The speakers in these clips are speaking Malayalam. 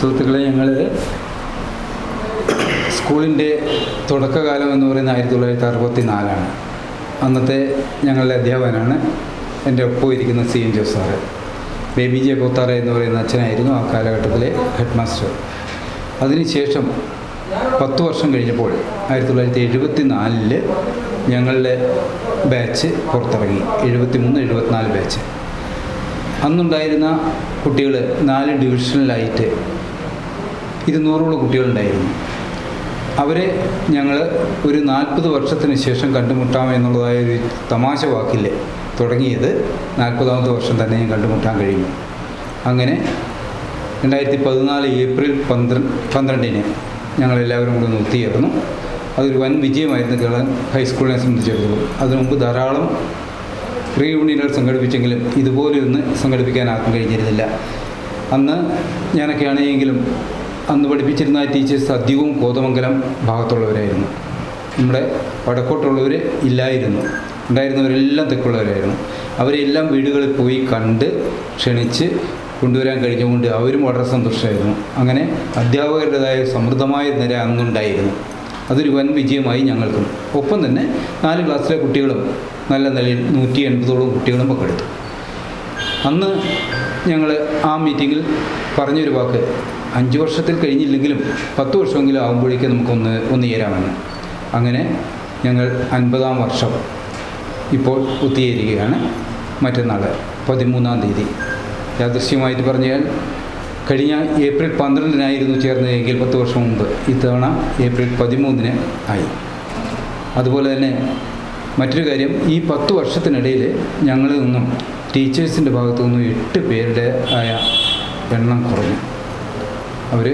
സുഹൃത്തുക്കളെ, ഞങ്ങൾ സ്കൂളിൻ്റെ തുടക്കകാലം എന്ന് പറയുന്നത് 1964 അന്നത്തെ ഞങ്ങളുടെ അധ്യാപകനാണ് എൻ്റെ ഒപ്പം ഇരിക്കുന്ന CN Jose sir. Baby J Pothara എന്ന് പറയുന്ന അച്ഛനായിരുന്നു ആ കാലഘട്ടത്തിലെ ഹെഡ് മാസ്റ്റർ. അതിനുശേഷം 10 വർഷം കഴിഞ്ഞപ്പോൾ 1974 ഞങ്ങളുടെ ബാച്ച് പുറത്തിറങ്ങി. 73-74 ബാച്ച്. അന്നുണ്ടായിരുന്ന കുട്ടികൾ 4 ഡിവിഷനിലായിട്ട് 200ഓളം കുട്ടികളുണ്ടായിരുന്നു. അവരെ ഞങ്ങൾ ഒരു 40 വർഷത്തിന് ശേഷം കണ്ടുമുട്ടാമെന്നുള്ളതായൊരു തമാശ വാക്കിൽ തുടങ്ങിയത് 40ാമത്തെ വർഷം തന്നെ കണ്ടുമുട്ടാൻ കഴിഞ്ഞു. അങ്ങനെ 2014 ഏപ്രിൽ 12 ഞങ്ങളെല്ലാവരും കൂടി ഒത്തുചേർന്നു. അതൊരു വൻ വിജയമായിരുന്നു കേരള ഹൈസ്കൂളിനെ സംബന്ധിച്ചിടത്തോളം. അതിനു മുമ്പ് ധാരാളം റീയൂണിയനുകൾ സംഘടിപ്പിച്ചെങ്കിലും ഇതുപോലെയൊന്ന് സംഘടിപ്പിക്കാൻ ആർക്കും കഴിഞ്ഞിരുന്നില്ല. അന്ന് ഞാനൊക്കെയാണെങ്കിലും അന്ന് പഠിപ്പിച്ചിരുന്ന ടീച്ചേഴ്സ് അധികവും കോതമംഗലം ഭാഗത്തുള്ളവരായിരുന്നു. നമ്മുടെ വടക്കോട്ടുള്ളവർ ഇല്ലായിരുന്നു. ഉണ്ടായിരുന്നവരെല്ലാം തെക്കുള്ളവരായിരുന്നു. അവരെല്ലാം വീടുകളിൽ പോയി കണ്ട് ക്ഷണിച്ച് കൊണ്ടുവരാൻ കഴിഞ്ഞുകൊണ്ട് അവരും വളരെ സന്തോഷമായിരുന്നു. അങ്ങനെ അധ്യാപകരുടേതായ സമൃദ്ധമായ നിര അന്നുണ്ടായിരുന്നു. അതൊരു വൻ വിജയമായി ഞങ്ങൾക്കും. ഒപ്പം തന്നെ 4 ക്ലാസ്സിലെ കുട്ടികളും നല്ല നിലയിൽ 180ഓളം കുട്ടികളും പങ്കെടുത്തു. അന്ന് ഞങ്ങൾ ആ മീറ്റിങ്ങിൽ പറഞ്ഞൊരു വാക്ക്, 5 വർഷത്തിൽ കഴിഞ്ഞില്ലെങ്കിലും 10 വർഷമെങ്കിലും ആകുമ്പോഴേക്കും നമുക്കൊന്ന് ഒന്നുചേരാമെന്ന്. അങ്ങനെ ഞങ്ങൾ 50ാം വർഷം ഇപ്പോൾ ഒത്തുചേരുകയാണ്. മറ്റന്നാൾ 13-ാം തീയതി. യാദൃശ്യമായിട്ട് പറഞ്ഞാൽ കഴിഞ്ഞ ഏപ്രിൽ 12 ചേർന്നതെങ്കിൽ 10 വർഷം മുമ്പ്, ഇത്തവണ ഏപ്രിൽ 13 ആയി. അതുപോലെ തന്നെ മറ്റൊരു കാര്യം, ഈ 10 വർഷത്തിനിടയിൽ ഞങ്ങളിൽ നിന്നും ടീച്ചേഴ്സിൻ്റെ ഭാഗത്തു നിന്നും 8 പേരുടെ ആയ എണ്ണം കുറഞ്ഞു. അവർ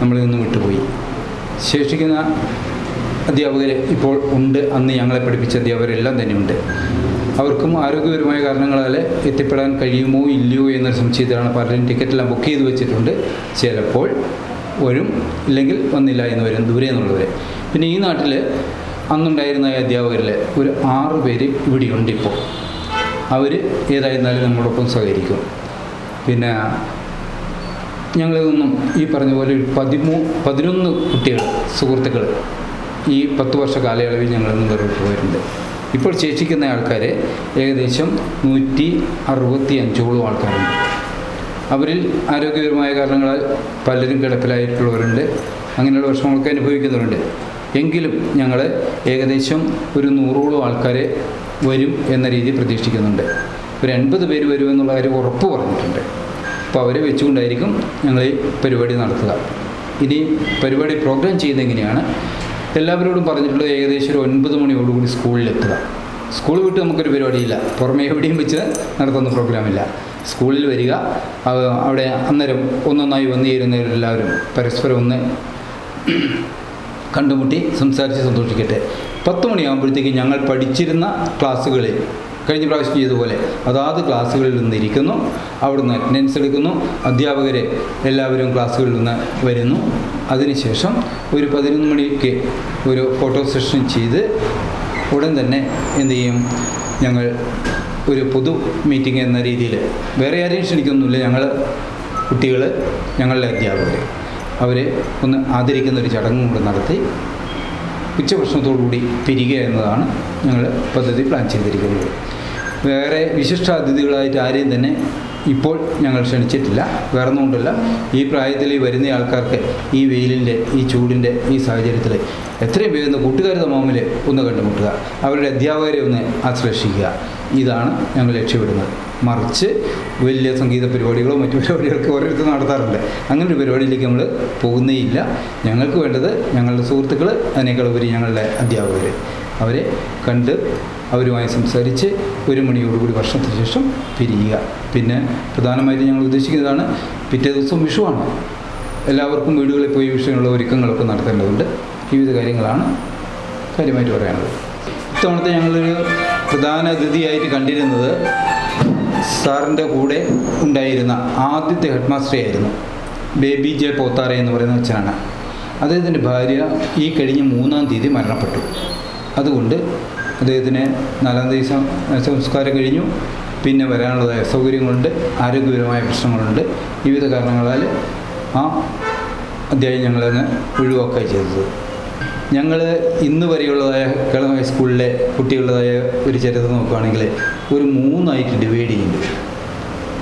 നമ്മളിൽ നിന്നും വിട്ടുപോയി. ശേഷിക്കുന്ന അധ്യാപകർ ഇപ്പോൾ ഉണ്ട്. അന്ന് ഞങ്ങളെ പഠിപ്പിച്ച അധ്യാപകരെല്ലാം തന്നെയുണ്ട്. അവർക്കും ആരോഗ്യപരമായ കാരണങ്ങളാൽ എത്തിപ്പെടാൻ കഴിയുമോ ഇല്ലയോ എന്നൊരു സംശയത്തിലാണ് പലരും ടിക്കറ്റെല്ലാം ബുക്ക് ചെയ്ത് വെച്ചിട്ടുണ്ട്. ചിലപ്പോൾ വരും, ഇല്ലെങ്കിൽ വന്നില്ല എന്ന് വരും, ദൂരെ എന്നുള്ളവർ. പിന്നെ ഈ നാട്ടിൽ അന്നുണ്ടായിരുന്ന അധ്യാപകരിൽ ഒരു 6 പേര് ഇവിടെയുണ്ട് ഇപ്പോൾ. അവർ ഏതായിരുന്നാലും നമ്മളോടൊപ്പം സഹകരിക്കും. പിന്നെ ഞങ്ങളിൽ നിന്നും ഈ പറഞ്ഞ പോലെ 11 കുട്ടികൾ സുഹൃത്തുക്കൾ ഈ 10 വർഷ കാലയളവിൽ ഞങ്ങളിൽ നിന്ന് വേറിട്ട് പോയിട്ടുണ്ട്. ഇപ്പോൾ ശേഷിക്കുന്ന ആൾക്കാർ ഏകദേശം 165ഓളം ആൾക്കാരുണ്ട്. അവരിൽ ആരോഗ്യപരമായ കാരണങ്ങളാൽ പലരും കിടപ്പിലായിട്ടുള്ളവരുണ്ട്. അങ്ങനെയുള്ള വിഷമങ്ങളൊക്കെ അനുഭവിക്കുന്നവരുണ്ട്. എങ്കിലും ഞങ്ങൾ ഏകദേശം ഒരു 100ഓളം ആൾക്കാരെ വരും എന്ന രീതി പ്രതീക്ഷിക്കുന്നുണ്ട്. ഒരു 80 പേര് വരുമെന്നുള്ള കാര്യം ഉറപ്പ് പറഞ്ഞിട്ടുണ്ട്. അപ്പോൾ അവരെ വെച്ചുകൊണ്ടായിരിക്കും ഞങ്ങൾ ഈ പരിപാടി നടത്തുക. ഇനി പരിപാടി പ്രോഗ്രാം ചെയ്യുന്നത് എങ്ങനെയാണ്? എല്ലാവരോടും പറഞ്ഞിട്ടുള്ളത് ഏകദേശം ഒരു 9 മണിയോടുകൂടി സ്കൂളിലെത്തുക. സ്കൂൾ വിട്ട് നമുക്കൊരു പരിപാടിയില്ല. പുറമേ എവിടെയും വെച്ച് നടത്തുന്ന പ്രോഗ്രാമില്ല. സ്കൂളിൽ വരിക. അവിടെ അന്നേരം ഒന്നൊന്നായി വന്നു ചേരുന്നവരെല്ലാവരും പരസ്പരം ഒന്ന് കണ്ടുമുട്ടി സംസാരിച്ച് സന്തോഷിക്കട്ടെ. 10 മണിയാകുമ്പോഴത്തേക്ക് ഞങ്ങൾ പഠിച്ചിരുന്ന ക്ലാസ്സുകളിൽ കഴിഞ്ഞ പ്രാവശ്യം ചെയ്തതുപോലെ അതാത് ക്ലാസ്സുകളിൽ നിന്ന് ഇരിക്കുന്നു. അവിടുന്ന് അറ്റൻഡൻസ് എടുക്കുന്നു. അധ്യാപകർ എല്ലാവരും ക്ലാസ്സുകളിൽ നിന്ന് വരുന്നു. അതിനുശേഷം ഒരു 11 മണിക്ക് ഒരു ഫോട്ടോ സെഷൻ ചെയ്ത് ഉടൻ തന്നെ എന്ത് ചെയ്യും, ഞങ്ങൾ ഒരു പൊതു മീറ്റിംഗ് എന്ന രീതിയിൽ വേറെ ആരെയും ക്ഷണിക്കൊന്നുമില്ല. ഞങ്ങൾ കുട്ടികൾ, ഞങ്ങളുടെ അധ്യാപകർ, അവരെ ഒന്ന് ആദരിക്കുന്നൊരു ചടങ്ങും കൂടെ നടത്തി ഉച്ചഭക്ഷണത്തോടുകൂടി പിരിയുക എന്നതാണ് ഞങ്ങൾ പദ്ധതി പ്ലാൻ ചെയ്തിരിക്കുന്നത്. വേറെ വിശിഷ്ട അതിഥികളായിട്ട് ആരെയും തന്നെ ഇപ്പോൾ ഞങ്ങൾ ക്ഷണിച്ചിട്ടില്ല. വേറെ ഒന്നുകൊണ്ടല്ല, ഈ പ്രായത്തിൽ വരുന്ന ആൾക്കാർക്ക് ഈ വെയിലിൻ്റെ, ഈ ചൂടിൻ്റെ ഈ സാഹചര്യത്തിൽ എത്രയും വേഗം കൂട്ടുകാർ തമ്മിൽ ഒന്ന് കണ്ടുമുട്ടുക, അവരുടെ അധ്യാപകരെ ഒന്ന് ആശ്ലേഷിക്കുക. ഇതാണ് ഞങ്ങൾ ലക്ഷ്യമിടുന്നത്. മറിച്ച് വലിയ സംഗീത പരിപാടികളോ മറ്റു പരിപാടികളൊക്കെ ഓരോരുത്തർ നടത്താറുണ്ട്. അങ്ങനൊരു പരിപാടിയിലേക്ക് നമ്മൾ പോകുന്നേയില്ല. ഞങ്ങൾക്ക് വേണ്ടത് ഞങ്ങളുടെ സുഹൃത്തുക്കൾ, അതിനേക്കാളുപരി ഞങ്ങളുടെ അധ്യാപകർ. അവരെ കണ്ട് അവരുമായി സംസാരിച്ച് 1 മണിയോടുകൂടി വർഷത്തിന് ശേഷം പിരിയുക. പിന്നെ പ്രധാനമായിട്ടും ഞങ്ങൾ ഉദ്ദേശിക്കുന്നതാണ്, പിറ്റേ ദിവസം വിഷുവാണ്. എല്ലാവർക്കും വീടുകളിൽ പോയി വിഷുവിനുള്ള ഒരുക്കങ്ങളൊക്കെ നടത്തേണ്ടതുണ്ട്. വിവിധ കാര്യങ്ങളാണ് കാര്യമായിട്ട് പറയാനുള്ളത്. ഇത്തവണത്തെ ഞങ്ങളൊരു പ്രധാന അതിഥിയായിട്ട് കണ്ടിരുന്നത് സാറിൻ്റെ കൂടെ ഉണ്ടായിരുന്ന ആദ്യത്തെ ഹെഡ് മാസ്റ്റർ ആയിരുന്നു ബേബി ജെ പോത്താറ എന്ന് പറയുന്ന അച്ഛനാണ്. അദ്ദേഹത്തിൻ്റെ ഭാര്യ ഈ കഴിഞ്ഞ 3-ാം തീയതി മരണപ്പെട്ടു. അതുകൊണ്ട് അദ്ദേഹത്തിന് 4-ാം തീയതി സംസ്കാരം കഴിഞ്ഞു. പിന്നെ വരാനുള്ളതായ സൗകര്യങ്ങളുണ്ട്, ആരോഗ്യപരമായ പ്രശ്നങ്ങളുണ്ട്. വിവിധ കാരണങ്ങളാൽ ആ അധ്യായം ഞങ്ങളങ്ങ് ഒഴിവാക്കുക ചെയ്തത്. ഞങ്ങൾ ഇന്ന് വരെയുള്ളതായ കേരളം ഹൈസ്കൂളിലെ കുട്ടികളുടേതായ ഒരു ചരിത്രം നോക്കുകയാണെങ്കിൽ ഒരു 3ആയിട്ട് ഡിവൈഡ് ചെയ്യുന്നുണ്ട്.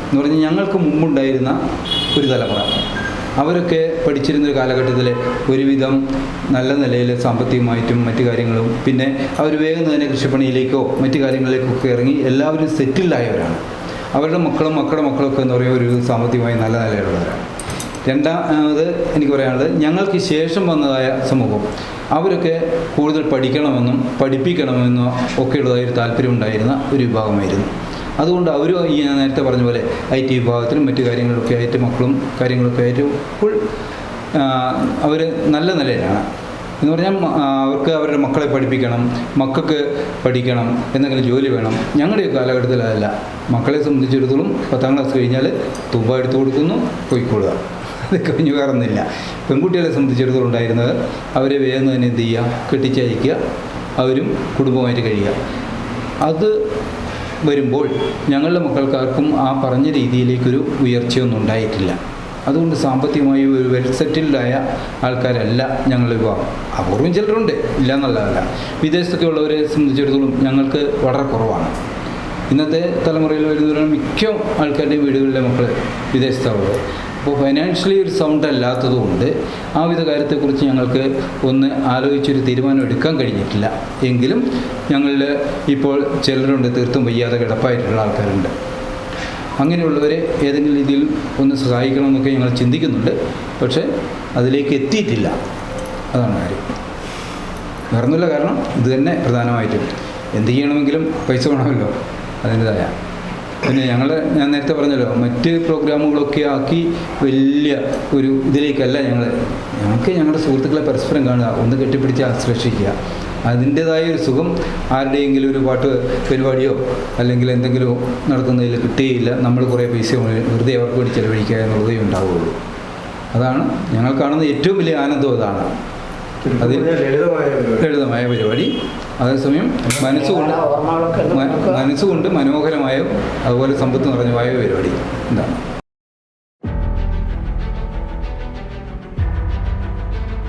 എന്ന് പറഞ്ഞാൽ ഞങ്ങൾക്ക് മുമ്പുണ്ടായിരുന്ന ഒരു തലമുറ, അവരൊക്കെ പഠിച്ചിരുന്നൊരു കാലഘട്ടത്തിൽ ഒരുവിധം നല്ല നിലയിൽ സാമ്പത്തികമായിട്ടും മറ്റു കാര്യങ്ങളും, പിന്നെ അവർ വേഗം തന്നെ കൃഷിപ്പണിയിലേക്കോ മറ്റു കാര്യങ്ങളിലേക്കൊക്കെ ഇറങ്ങി എല്ലാവരും സെറ്റിൽഡായവരാണ്. അവരുടെ മക്കളുടെ മക്കളൊക്കെ എന്ന് പറയുമ്പോൾ ഒരു സാമ്പത്തികമായി നല്ല നിലയിലുള്ളവരാണ്. രണ്ടാമത് എനിക്ക് പറയാനുള്ളത്, ഞങ്ങൾക്ക് ശേഷം വന്നതായ സമൂഹം അവരൊക്കെ കൂടുതൽ പഠിക്കണമെന്നും പഠിപ്പിക്കണമെന്നും ഒക്കെയുള്ളതായ ഒരു താല്പര്യം ഉണ്ടായിരുന്ന ഒരു വിഭാഗമായിരുന്നു. അതുകൊണ്ട് അവരും ഈ ഞാൻ നേരത്തെ പറഞ്ഞ പോലെ IT വിഭാഗത്തിലും മറ്റു കാര്യങ്ങളൊക്കെ ആയിട്ട് മക്കളും കാര്യങ്ങളൊക്കെ ആയിട്ട് ഫുൾ അവർ നല്ല നിലയിലാണ്. എന്ന് പറഞ്ഞാൽ അവർക്ക് അവരുടെ മക്കളെ പഠിപ്പിക്കണം, മക്കൾക്ക് പഠിക്കണം, എന്തെങ്കിലും ജോലി വേണം. ഞങ്ങളുടെ കാലഘട്ടത്തിൽ അതല്ല. മക്കളെ സംബന്ധിച്ചിടത്തോളം 10ാം ക്ലാസ് കഴിഞ്ഞാൽ തുമ്പ എടുത്തു കൊടുക്കുന്നു, പോയിക്കൊള്ളുക, അത് കഴിഞ്ഞു കയറുന്നില്ല. പെൺകുട്ടികളെ സംബന്ധിച്ചിടത്തോളം ഉണ്ടായിരുന്നത് അവരെ വേഗം തന്നെ എന്ത് ചെയ്യുക, കെട്ടിച്ചയക്കുക, അവരും കുടുംബമായിട്ട് കഴിയുക. അത് വരുമ്പോൾ ഞങ്ങളുടെ മക്കൾക്കാർക്കും ആ പറഞ്ഞ രീതിയിലേക്കൊരു ഉയർച്ചയൊന്നും ഉണ്ടായിട്ടില്ല. അതുകൊണ്ട് സാമ്പത്തികമായി ഒരു വെൽ സെറ്റിൽഡായ ആൾക്കാരല്ല ഞങ്ങളുടെ വിഭാഗം. അപൂർവം ചിലരുണ്ട്, ഇല്ല എന്നുള്ളതല്ല. വിദേശത്തൊക്കെ ഉള്ളവരെ സംബന്ധിച്ചിടത്തോളം ഞങ്ങൾക്ക് വളരെ കുറവാണ്. ഇന്നത്തെ തലമുറയിൽ വരുന്ന മിക്ക ആൾക്കാരുടെയും വീടുകളിലെ മക്കൾ വിദേശത്തുള്ളത്. അപ്പോൾ ഫൈനാൻഷ്യലി ഒരു സൗണ്ട് അല്ലാത്തതുകൊണ്ട് ആ വിധ കാര്യത്തെക്കുറിച്ച് ഞങ്ങൾക്ക് ഒന്ന് ആലോചിച്ചൊരു തീരുമാനം എടുക്കാൻ കഴിഞ്ഞിട്ടില്ല. എങ്കിലും ഞങ്ങളിൽ ഇപ്പോൾ ചിലരുണ്ട് തീർത്തും വയ്യാതെ കിടപ്പായിട്ടുള്ള ആൾക്കാരുണ്ട്. അങ്ങനെയുള്ളവരെ ഏതെങ്കിലും രീതിയിൽ ഒന്ന് സഹായിക്കണമെന്നൊക്കെ ഞങ്ങൾ ചിന്തിക്കുന്നുണ്ട്. പക്ഷേ അതിലേക്ക് എത്തിയിട്ടില്ല. അതാണ് കാര്യം. വേറൊന്നുമില്ല. കാരണം ഇത് തന്നെ പ്രധാനമായിട്ടും എന്ത് ചെയ്യണമെങ്കിലും പൈസ വേണമല്ലോ അതിൻ്റെതായ. പിന്നെ ഞാൻ നേരത്തെ പറഞ്ഞല്ലോ, മറ്റ് പ്രോഗ്രാമുകളൊക്കെ ആക്കി വലിയ ഒരു ഇതിലേക്കല്ല ഞങ്ങൾക്ക് ഞങ്ങളുടെ സുഹൃത്തുക്കളെ പരസ്പരം കാണുക, ഒന്ന് കെട്ടിപ്പിടിച്ച് ആശ്ലേഷിക്കുക. അതിൻ്റേതായ ഒരു സുഖം ആരുടെയെങ്കിലും ഒരു പാട്ട് പരിപാടിയോ അല്ലെങ്കിൽ എന്തെങ്കിലും നടത്തുന്നതിൽ കിട്ടുകയില്ല. നമ്മൾ കുറേ പൈസ വെറുതെ അവർക്ക് വേണ്ടി ചിലവഴിക്കുക എന്നുള്ളതേ ഉണ്ടാവുകയുള്ളൂ. അതാണ് ഞങ്ങൾ കാണുന്ന ഏറ്റവും വലിയ ആനന്ദം. അതാണ് ലളിതമായ പരിപാടി, അതേസമയം മനസ്സുകൊണ്ട് മനോഹരമായ അതുപോലെ സമ്പത്ത് നിറഞ്ഞമായ പരിപാടി. എന്താണ്